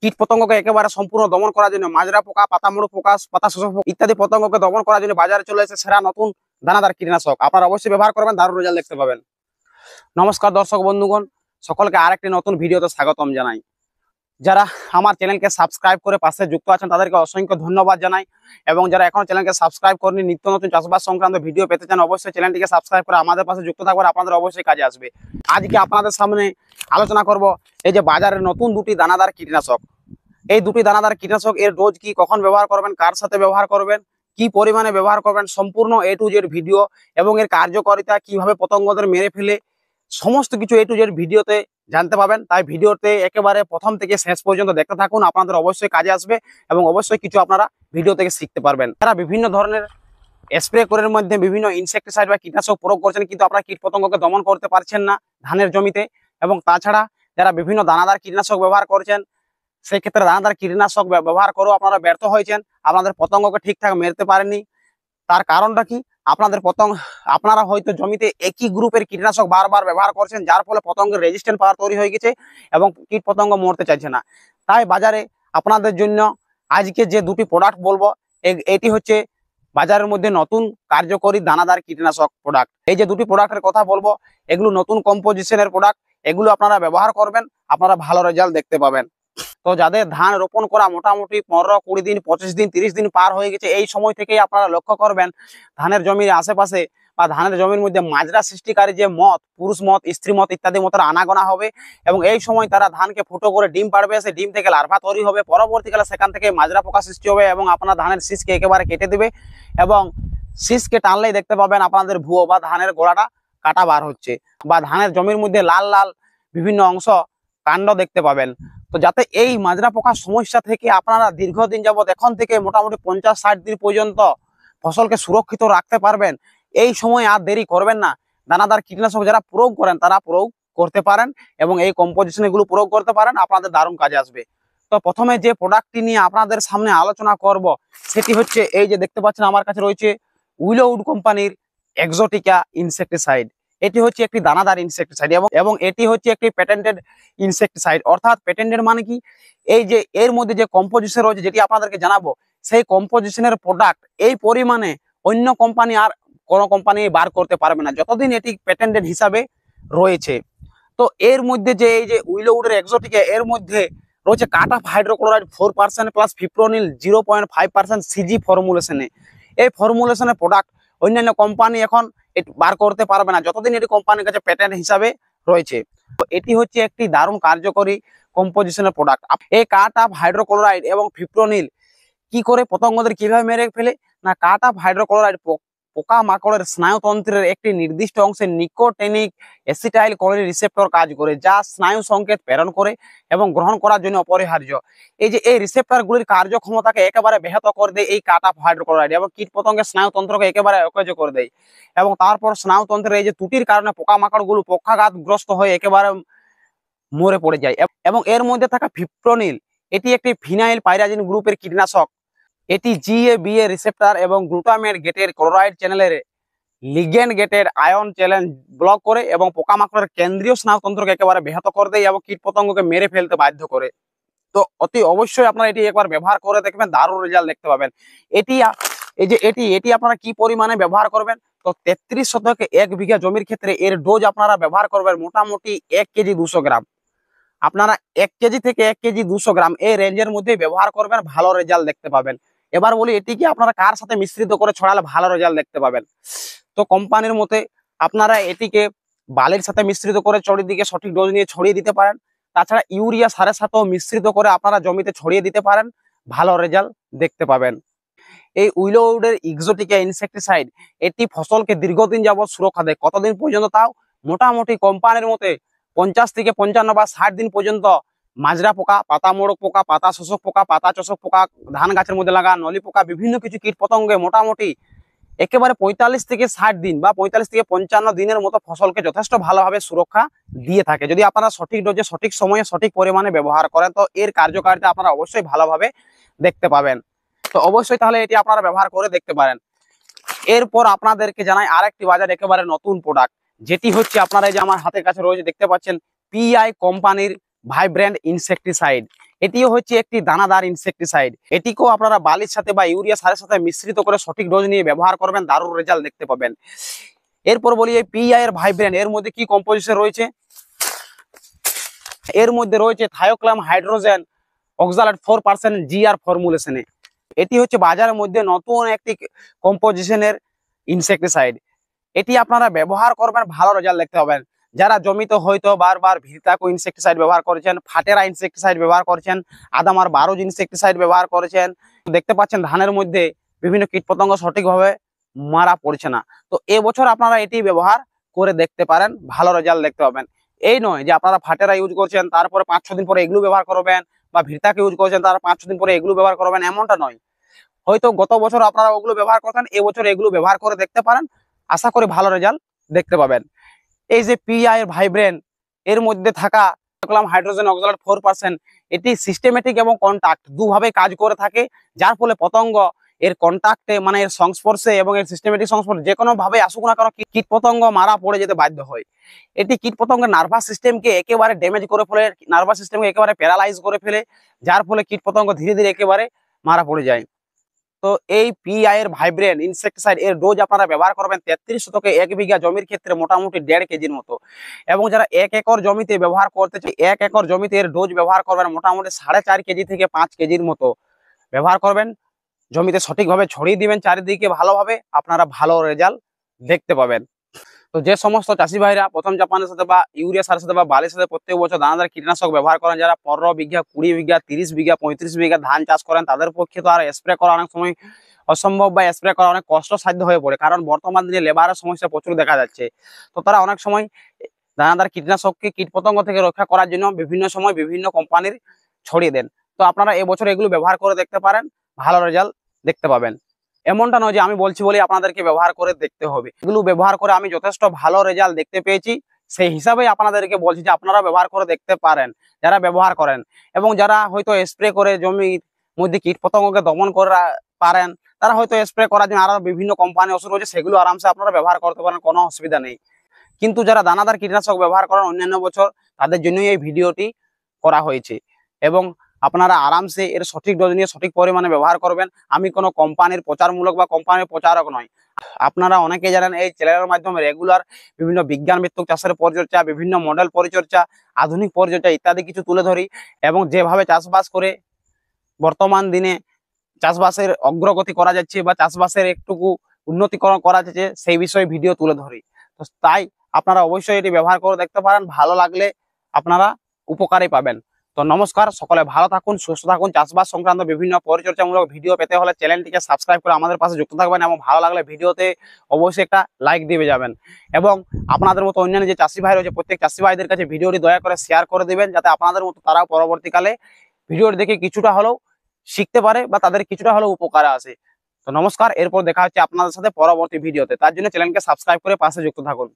কীট পতঙ্গকে একেবারে সম্পূর্ণ দমন করার জন্য মাজরা পোকা, পাতামোড়ক পোকা, পাতা শোষক পোকা ইত্যাদি পতঙ্গকে দমন করার জন্য বাজারে চলে এসেছে সেরা নতুন দানাদার কীটনাশক। আপনারা অবশ্যই ব্যবহার করবেন, দারুণ রেজাল্ট দেখতে পাবেন। নমস্কার দর্শক বন্ধুগণ, সকলকে আরেকটি নতুন ভিডিওতে স্বাগতম জানাই। যারা আমার চ্যানেলকে সাবস্ক্রাইব করে পাশে যুক্ত আছেন তাদেরকে অসংখ্য ধন্যবাদ জানাই, এবং যারা এখনো চ্যানেলকে সাবস্ক্রাইব করেনি নিত্য নতুন চাষবাস সংক্রান্ত ভিডিও পেতে চান অবশ্যই চ্যানেলটিকে সাবস্ক্রাইব করে আমাদের পাশে যুক্ত থাকবেন, আপনাদের অবশ্যই কাজে আসবে। আজকে আপনাদের সামনে আলোচনা করব এই যে বাজারের নতুন দুটি দানাদার কীটনাশক। এই দুটি দানাদার কীটনাশক এর ডোজ কি, কখন ব্যবহার করবেন, কার সাথে ব্যবহার করবেন, কি পরিমাণে ব্যবহার করবেন, সম্পূর্ণ A to Z ভিডিও এবং এর কার্যকারিতা কিভাবে পতঙ্গদের মেরে ফেলে সমস্ত কিছু A to Z ভিডিওতে জানতে পাবেন। তাই ভিডিওতে একেবারে প্রথম থেকে শেষ পর্যন্ত দেখতে থাকুন, আপনাদের অবশ্যই কাজে আসবে এবং অবশ্যই কিছু আপনারা ভিডিও থেকে শিখতে পারবেন। তারা বিভিন্ন ধরনের স্প্রে করার মধ্যে বিভিন্ন ইনসেক্টিসাইড বা কীটনাশক প্রয়োগ করছেন, কিন্তু আপনারা কীট পতঙ্গকে দমন করতে পারছেন না ধানের জমিতে। এবং তাছাড়া যারা বিভিন্ন দানাদার কীটনাশক ব্যবহার করছেন সেই ক্ষেত্রে দানাদার কীটনাশক ব্যবহার করেও আপনারা ব্যর্থ হয়েছেন, আপনাদের পতঙ্গকে ঠিকঠাক মেরতে পারেননি। তার কারণটা কি? আপনারা হয়তো জমিতে একই গ্রুপের কীটনাশক বারবার ব্যবহার করছেন, যার ফলে পতঙ্গের রেজিস্ট্যান্ট পাওয়ার তৈরি হয়ে গেছে এবং কীট পতঙ্গ মরতে চাইছে না। তাই বাজারে আপনাদের জন্য আজকে যে দুটি প্রোডাক্ট বলবো, এটি হচ্ছে বাজারের মধ্যে নতুন কার্যকরী দানাদার কীটনাশক প্রোডাক্ট। এই যে দুটি প্রোডাক্টের কথা বলবো এগুলো নতুন কম্পোজিশনের প্রোডাক্ট, এগুলো আপনারা ব্যবহার করবেন, আপনারা ভালো রেজাল্ট দেখতে পাবেন। তো যাদের ধান রোপণ করা মোটামুটি 15-20 দিন, 25 দিন, 30 দিন পার হয়ে গেছে, এই সময় থেকেই আপনারা লক্ষ্য করবেন ধানের জমির আশেপাশে বা ধানের জমির মধ্যে মাজরা সৃষ্টিকারী যে মথ, পুরুষ মথ, স্ত্রী মথ ইত্যাদি মতের আনাগোনা হবে এবং এই সময় তারা ধানকে ফুটো করে ডিম পাড়বে, সেই ডিম থেকে লার্ভা তৈরি হবে, পরবর্তীকালে সেখান থেকে মাজরা পোকা সৃষ্টি হবে এবং আপনার ধানের শীষকে একেবারে কেটে দেবে এবং শীষকে টানলেই দেখতে পাবেন আপনাদের ভুয়ো বা ধানের গোড়াটা কাটা বার হচ্ছে বা ধানের জমির মধ্যে লাল লাল বিভিন্ন অংশ কাণ্ড দেখতে পাবেন। তো যাতে এই মাজরা পোকার সমস্যা থেকে আপনারা দীর্ঘদিন যাবত এখন থেকে মোটামুটি 50-60 দিন পর্যন্ত ফসলকে সুরক্ষিত রাখতে পারবেন, এই সময় আর দেরি করবেন না। দানাদার কীটনাশক যারা প্রয়োগ করেন তারা প্রয়োগ করতে পারেন এবং এই কম্পোজিশন এগুলো প্রয়োগ করতে পারেন, আপনাদের দারুণ কাজে আসবে। তো প্রথমে যে প্রোডাক্টটি নিয়ে আপনাদের সামনে আলোচনা করব সেটি হচ্ছে এই যে দেখতে পাচ্ছেন আমার কাছে রয়েছে উইলোউড কোম্পানির এক্সোটিকা ইনসেক্টিসাইড। এটি হচ্ছে একটি দানাদার ইনসেক্টিসাইড এবং এটি হচ্ছে একটি প্যাটেন্টেড ইনসেক্টিসাইড। অর্থাৎ প্যাটেন্টেড মানে কি, এই যে এর মধ্যে যে কম্পোজিশন রয়েছে যেটি আপনাদেরকে জানাবো, সেই কম্পোজিশনের প্রোডাক্ট এই পরিমাণে অন্য কোম্পানি আর কোনো কোম্পানি বার করতে পারবে না যতদিন এটি প্যাটেন্টেড হিসাবে রয়েছে। তো এর মধ্যে যে এই যে উইলোউডের এক্সোটিকা, এর মধ্যে রয়েছে cartap hydrochloride 4% plus fipronil 0.5% CG ফর্মুলেশনে। এই ফর্মুলেশনের প্রোডাক্ট অন্যান্য কোম্পানি এখন বার করতে পারবে না যতদিন এটি কোম্পানির কাছে প্যাটেন্ট হিসাবে রয়েছে। তো এটি হচ্ছে একটি দারুণ কার্যকরী কম্পোজিশনের প্রোডাক্ট। এই কাট অফ হাইড্রোক্লোরাইড এবং ফিপ্রোনিল কি করে পতঙ্গদের কিভাবে মেরে ফেলে না, কাট অফ হাইড্রোক্লোরাইড পোকা মাকড়ের স্নায়ুতন্ত্রের একটি নির্দিষ্ট অংশে নিকোটিনিক অ্যাসিটাইল কোলিন রিসেপ্টর কাজ করে, যা স্নায়ু সংকেত প্রেরণ করে এবং গ্রহণ করার জন্য অপরিহার্য। এই যে এই রিসেপ্টরগুলির কার্যক্ষমতাকে একেবারে ব্যাহত করে দেয় এই কাট অফ হাইড্রোক্লোরাইড এবং কীট পতঙ্গের স্নায়ুতন্ত্রকে একেবারে অকেজ করে দেয়। এবং তারপর স্নায়ুতন্ত্রের এই যে ত্রুটির কারণে পোকামাকড়গুলো পক্ষাঘাতগ্রস্ত হয়ে একেবারে মরে পড়ে যায়। এবং এর মধ্যে থাকা ফিপ্রোনিল এটি একটি ফিনাইল পাইরাজিন গ্রুপের কীটনাশক। এটি GABA রিসেপ্টর এবং গ্লুটামেট গেটের ক্লোরাইড চ্যানেলের লিগেন্ড গেটের আয়ন চ্যানেল ব্লক করে এবং পোকামাকড়ের কেন্দ্রীয় স্নায়ুতন্ত্রকে একেবারে ব্যাহত করে দেয় এবং কীট পতঙ্গকে মেরে ফেলতে বাধ্য করে। তো অতি অবশ্যই আপনারা এটি একবার ব্যবহার করে দেখবেন, দারুণ রেজাল্ট দেখতে পাবেন। এটি আপনারা কি পরিমাণে ব্যবহার করবেন? তো 33 শতকে 1 বিঘা জমির ক্ষেত্রে এর ডোজ আপনারা ব্যবহার করবেন মোটামুটি 1 কেজি 200 গ্রাম। আপনারা 1 কেজি থেকে 1 কেজি 200 গ্রাম এই রেঞ্জের মধ্যে ব্যবহার করবেন, ভালো রেজাল্ট দেখতে পাবেন। এবার বলি এটিকে আপনারা কার সাথে মিশ্রিত করে ছড়ালে ভালো রেজাল্ট দেখতে পাবেন। তো কোম্পানির মতে আপনারা এটিকে বালির সাথে মিশ্রিত করে চারিদিকে সঠিক ডোজ নিয়ে ছড়িয়ে দিতে পারেন। তাছাড়া ইউরিয়া সারের সাথেও মিশ্রিত করে আপনারা জমিতে ছড়িয়ে দিতে পারেন, ভালো রেজাল্ট দেখতে পাবেন। এই উইলোউডের এক্সোটিকা ইনসেক্টিসাইড এটি ফসলকে দীর্ঘদিন যাবত সুরক্ষা দেয়। কতদিন পর্যন্ত? তাও মোটামুটি কোম্পানির মতে 50 থেকে 55 বা 60 দিন পর্যন্ত মাজরা পোকা, পাতা মোড়ক পোকা, পাতা শোষক পোকা, পাতা চোষক পোকা, ধান গাছের মধ্যে লাগা নলি পোকা, বিভিন্ন কিছু কীট পতঙ্গে মোটামুটি একেবারে 45 থেকে 60 দিন বা 45 থেকে 55 দিনের মতো ফসলকে যথেষ্ট ভালোভাবে সুরক্ষা দিয়ে থাকে যদি আপনারা সঠিক ডোজে, সঠিক সময়ে, সঠিক পরিমাণে ব্যবহার করেন। তো এর কার্যকারিতা আপনারা অবশ্যই ভালোভাবে দেখতে পাবেন। তো অবশ্যই তাহলে এটি আপনারা ব্যবহার করে দেখতে পারেন। এরপর আপনাদেরকে জানাই আরেকটি বাজার একেবারে নতুন প্রোডাক্ট, যেটি হচ্ছে আপনারা এই যে আমার হাতের কাছে রয়েছে দেখতে পাচ্ছেন PI কোম্পানির ভাইব্র্যান্ট ইনসেক্টিসাইড। এটিও হচ্ছে একটি দানাদার ইনসেক্টিসাইড। এটিকেও আপনারা বালির সাথে বা ইউরিয়া সারের সাথে মিশ্রিত করে সঠিক ডোজ নিয়ে ব্যবহার করবেন, দারুণ রেজাল্ট দেখতে পাবেন। এরপর বলি এই পিআই এর ভাইব্র্যান্ট এর মধ্যে কি কম্পোজিশন রয়েছে। এর মধ্যে রয়েছে থায়োক্লাম হাইড্রোজেন অক্সালেট 4% জিআর ফর্মুলেশনে। এটি হচ্ছে বাজারের মধ্যে নতুন একটি কম্পোজিশনের ইনসেক্টিসাইড। এটি আপনারা ব্যবহার করবেন, ভালো রেজাল্ট দেখতে পাবেন। যারা জমিতে হয়তো বারবার ভিরতাকো ইনসেক্টিসাইড ব্যবহার করেছেন, ফাটেরা ইনসেক্টিসাইড ব্যবহার করেছেন, আদামার 12 ইনসেক্টিসাইড ব্যবহার করেছেন, দেখতে পাচ্ছেন ধানের মধ্যে বিভিন্ন কীটপতঙ্গ সঠিকভাবে মারা পড়ছে না, তো এবছর আপনারা এটি ব্যবহার করে দেখতে পারেন, ভালো রেজাল্ট দেখতে পাবেন। এই নয় যে আপনারা ফাটেরা ইউজ করছেন তারপরে 5-6 দিন পরে এগুলো ব্যবহার করবেন, বা ভিরতাকে ইউজ করছেন তার 5-6 দিন পরে এগুলো ব্যবহার করবেন, এমনটা নয়। হয়তো গত বছর আপনারা ওগুলো ব্যবহার করতেন, এবছর এগুলো ব্যবহার করে দেখতে পারেন, আশা করি ভালো রেজাল্ট দেখতে পাবেন। এই যে পিআই এর ভাইব্রেন্ট এর মধ্যে থাকা হাইড্রোজেন অক্সালেট 4%, এটি সিস্টেমেটিক এবং কন্টাক্ট দুভাবে কাজ করে থাকে, যার ফলে পতঙ্গ এর কন্টাক্টে মানে এর সংস্পর্শে এবং এর সিস্টেমেটিক সংস্পর্শে যে কোনো ভাবে আসুক না কেন কীট পতঙ্গ মারা পড়ে যেতে বাধ্য হয়। এটি কীট পতঙ্গের নার্ভাস সিস্টেমকে একেবারে ড্যামেজ করে ফেলে, নার্ভাস সিস্টেমকে একেবারে প্যারালাইজ করে ফেলে, যার ফলে কীট পতঙ্গ ধীরে ধীরে একেবারে মারা পড়ে যায়। তো এই পিআই এর ভাইব্রেন্ট ইনসেক্টিসাইড এর ডোজ আপনারা ব্যবহার করবেন 33 শতকে 1 বিঘা জমির ক্ষেত্রে মোটামুটি 1.5 কেজির মতো। এবং যারা 1 একর জমিতে ব্যবহার করতে চাই, 1 একর জমিতে এর ডোজ ব্যবহার করবেন মোটামুটি 4.5 কেজি থেকে 5 কেজির মতো ব্যবহার করবেন। জমিতে সঠিকভাবে ছড়িয়ে দিবেন চারিদিকে ভালোভাবে, আপনারা ভালো রেজাল্ট দেখতে পাবেন। তো যে সমস্ত চাষি ভাইরা প্রথম জাপানের সাথে বা ইউরিয়া সারের সাথে বা বালির সাথে প্রত্যেক বছর দানাদার কীটনাশক ব্যবহার করেন, যারা 15 বিঘা 20 বিঘা 30 বিঘা 35 বিঘা ধান চাষ করেন, তাদের পক্ষে তো আর স্প্রে করা অনেক সময় অসম্ভব বা স্প্রে করা অনেক কষ্টসাধ্য হয়ে পড়ে, কারণ বর্তমান দিনে লেবারের সমস্যা প্রচুর দেখা যাচ্ছে। তো তারা অনেক সময় দানাদার কীটনাশককে কীটপতঙ্গ থেকে রক্ষা করার জন্য বিভিন্ন সময় বিভিন্ন কোম্পানির ছড়িয়ে দেন। তো আপনারা এবছর এগুলো ব্যবহার করে দেখতে পারেন, ভালো রেজাল্ট দেখতে পাবেন। এমনটা নয় যে আমি বলছি বলে আপনাদেরকে ব্যবহার করে দেখতে হবে, এগুলো ব্যবহার করে আমি যথেষ্ট ভালো রেজাল্ট দেখতে পেয়েছি, সেই হিসাবেই আপনাদেরকে বলছি যে আপনারা ব্যবহার করে দেখতে পারেন যারা ব্যবহার করেন। এবং যারা হয়তো স্প্রে করে জমির মধ্যে কীটপতঙ্গকে দমন করে পারেন, তারা হয়তো স্প্রে করার জন্য আরো বিভিন্ন কোম্পানি ওষুধ রয়েছে, সেগুলো আরামসে আপনারা ব্যবহার করতে পারেন, কোনো অসুবিধা নেই। কিন্তু যারা দানাদার কীটনাশক ব্যবহার করেন অন্যান্য বছর, তাদের জন্যই এই ভিডিওটি করা হয়েছে। এবং আপনারা আরামসে এর সঠিক ডোজ নিয়ে সঠিক পরিমাণে ব্যবহার করবেন। আমি কোনো কোম্পানির প্রচারমূলক বা কোম্পানির প্রচারক নয়। আপনারা অনেকে জানেন এই চ্যানেলের মাধ্যমে রেগুলার বিভিন্ন বিজ্ঞান ভিত্তিক চাষের পরিচর্যা, বিভিন্ন মডেল পরিচর্যা, আধুনিক পরিচর্যা ইত্যাদি কিছু তুলে ধরি, এবং যেভাবে চাষবাস করে বর্তমান দিনে চাষবাসের অগ্রগতি করা যাচ্ছে বা চাষবাসের একটুকু উন্নতিকরণ করা যাচ্ছে সেই বিষয়ে ভিডিও তুলে ধরি। তো তাই আপনারা অবশ্যই এটি ব্যবহার করে দেখতে পারেন, ভালো লাগলে আপনারা উপকারই পাবেন। তো নমস্কার, সকলে ভালো থাকুন, সুস্থ থাকুন। চাষবাস সংক্রান্ত বিভিন্ন পরিচর্যামূলক ভিডিও পেতে হলে চ্যানেলটিকে সাবস্ক্রাইব করে আমাদের পাশে যুক্ত থাকবেন, এবং ভালো লাগলে ভিডিওতে অবশ্যই একটা লাইক দিয়ে যাবেন। এবং আপনাদের মতো অন্যান্য যে চাষি ভাই রয়েছে প্রত্যেক চাষি ভাইদের কাছে ভিডিওটি দয়া করে শেয়ার করে দিবেন, যাতে আপনাদের মতো তারাও পরবর্তীকালে ভিডিওটি দেখে কিছুটা হলেও শিখতে পারে বা তাদের কিছুটা হলেও উপকারে আসে। তো নমস্কার, এরপর দেখা হচ্ছে আপনাদের সাথে পরবর্তী ভিডিওতে। তার জন্য চ্যানেলকে সাবস্ক্রাইব করে পাশে যুক্ত থাকুন।